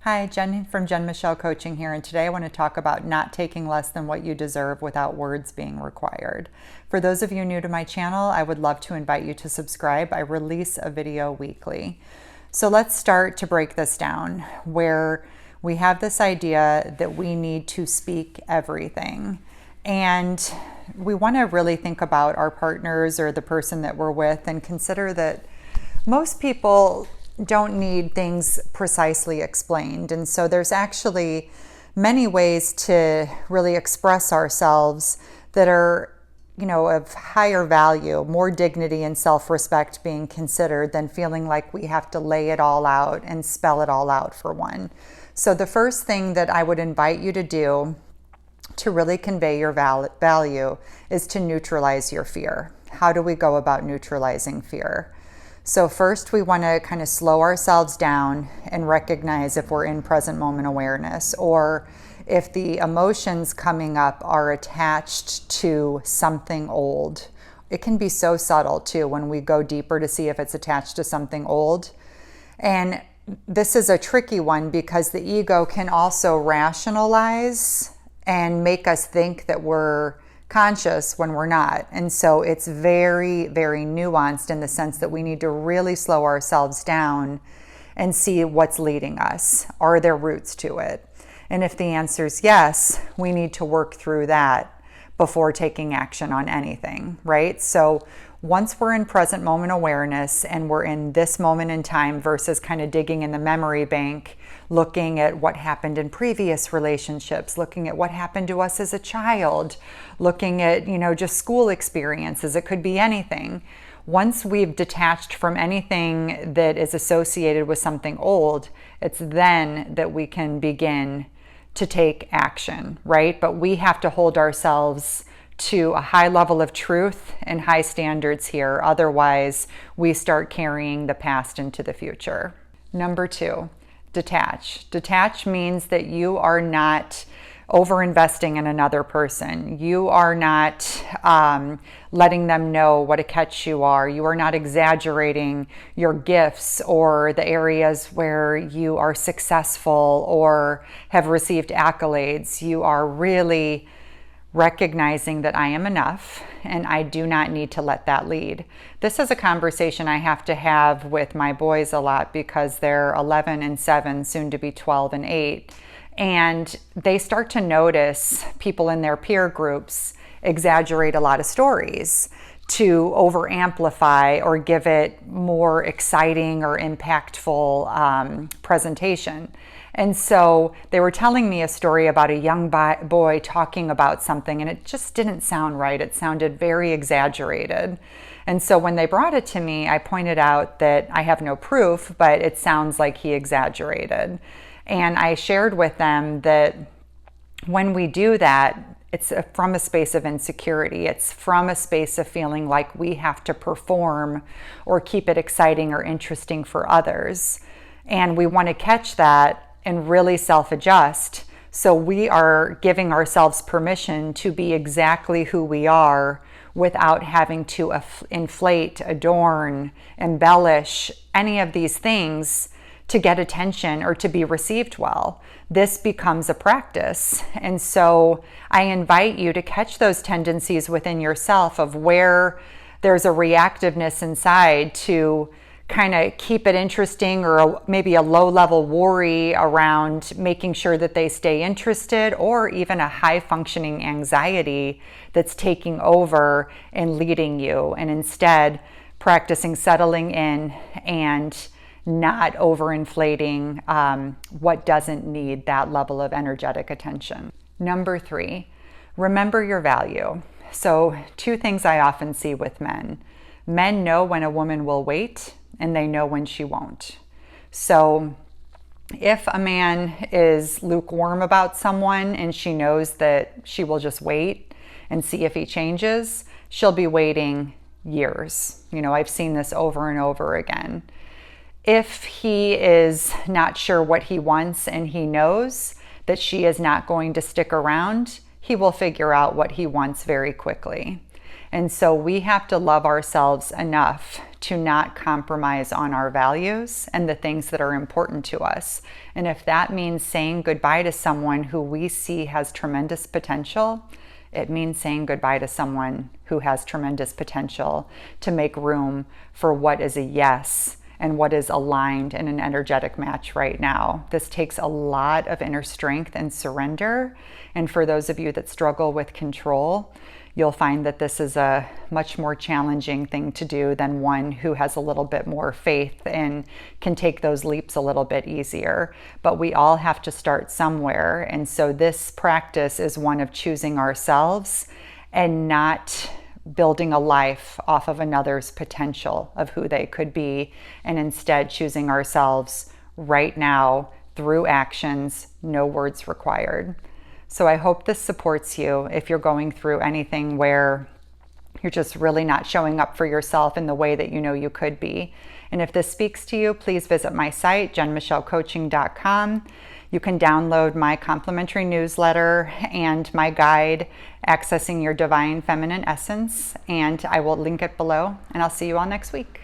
Hi, Jen from Jen Michelle Coaching here, and today I want to talk about not taking less than what you deserve without words being required. For those of you new to my channel, I would love to invite you to subscribe. I release a video weekly. So let's start to break this down, where we have this idea that we need to speak everything. And we want to really think about our partners or the person that we're with and consider that most people don't need things precisely explained. And so there's actually many ways to really express ourselves that are, of higher value, more dignity and self-respect being considered than feeling like we have to lay it all out and spell it all out for one. So the first thing that I would invite you to do to really convey your value is to neutralize your fear. How do we go about neutralizing fear? So first, we want to kind of slow ourselves down and recognize if we're in present moment awareness, or if the emotions coming up are attached to something old. It can be so subtle too when we go deeper to see if it's attached to something old. And this is a tricky one because the ego can also rationalize and make us think that we're conscious when we're not. And so it's very, very nuanced in the sense that we need to really slow ourselves down and see what's leading us. Are there roots to it? And if the answer is yes, we need to work through that before taking action on anything, right? So once we're in present moment awareness and we're in this moment in time versus kind of digging in the memory bank, looking at what happened in previous relationships, looking at what happened to us as a child, looking at, just school experiences, it could be anything. Once we've detached from anything that is associated with something old, it's then that we can begin to take action, right? But we have to hold ourselves to a high level of truth and high standards here. Otherwise, we start carrying the past into the future. Number 2, detach. Detach means that you are not over-investing in another person. You are not letting them know what a catch you are. You are not exaggerating your gifts or the areas where you are successful or have received accolades. You are really recognizing that I am enough and I do not need to let that lead. This is a conversation I have to have with my boys a lot because they're 11 and 7, soon to be 12 and 8. And they start to notice people in their peer groups exaggerate a lot of stories to over amplify or give it more exciting or impactful presentation. And so they were telling me a story about a young boy talking about something, and it just didn't sound right. It sounded very exaggerated. And so when they brought it to me, I pointed out that I have no proof, but it sounds like he exaggerated. And I shared with them that when we do that, it's from a space of insecurity. It's from a space of feeling like we have to perform or keep it exciting or interesting for others. And we want to catch that and really self-adjust. So we are giving ourselves permission to be exactly who we are without having to inflate, adorn, embellish any of these things to get attention or to be received well. This becomes a practice. And so I invite you to catch those tendencies within yourself of where there's a reactiveness inside to kind of keep it interesting, or maybe a low-level worry around making sure that they stay interested, or even a high-functioning anxiety that's taking over and leading you, and instead practicing settling in and not overinflating what doesn't need that level of energetic attention. Number 3, remember your value. So 2 things I often see with men. Men know when a woman will wait, and they know when she won't. So if a man is lukewarm about someone and she knows that she will just wait and see if he changes, she'll be waiting years. I've seen this over and over again. If he is not sure what he wants and he knows that she is not going to stick around, he will figure out what he wants very quickly. And so we have to love ourselves enough to not compromise on our values and the things that are important to us. And if that means saying goodbye to someone who we see has tremendous potential, it means saying goodbye to someone who has tremendous potential to make room for what is a yes and what is aligned in an energetic match right now. This takes a lot of inner strength and surrender. And for those of you that struggle with control, you'll find that this is a much more challenging thing to do than one who has a little bit more faith and can take those leaps a little bit easier. But we all have to start somewhere. And so this practice is one of choosing ourselves and not building a life off of another's potential of who they could be, and instead choosing ourselves right now through actions, no words required. So I hope this supports you if you're going through anything where you're just really not showing up for yourself in the way that you know you could be. And if this speaks to you, please visit my site, jenmichellecoaching.com. You can download my complimentary newsletter and my guide, Accessing Your Divine Feminine Essence, and I will link it below, and I'll see you all next week.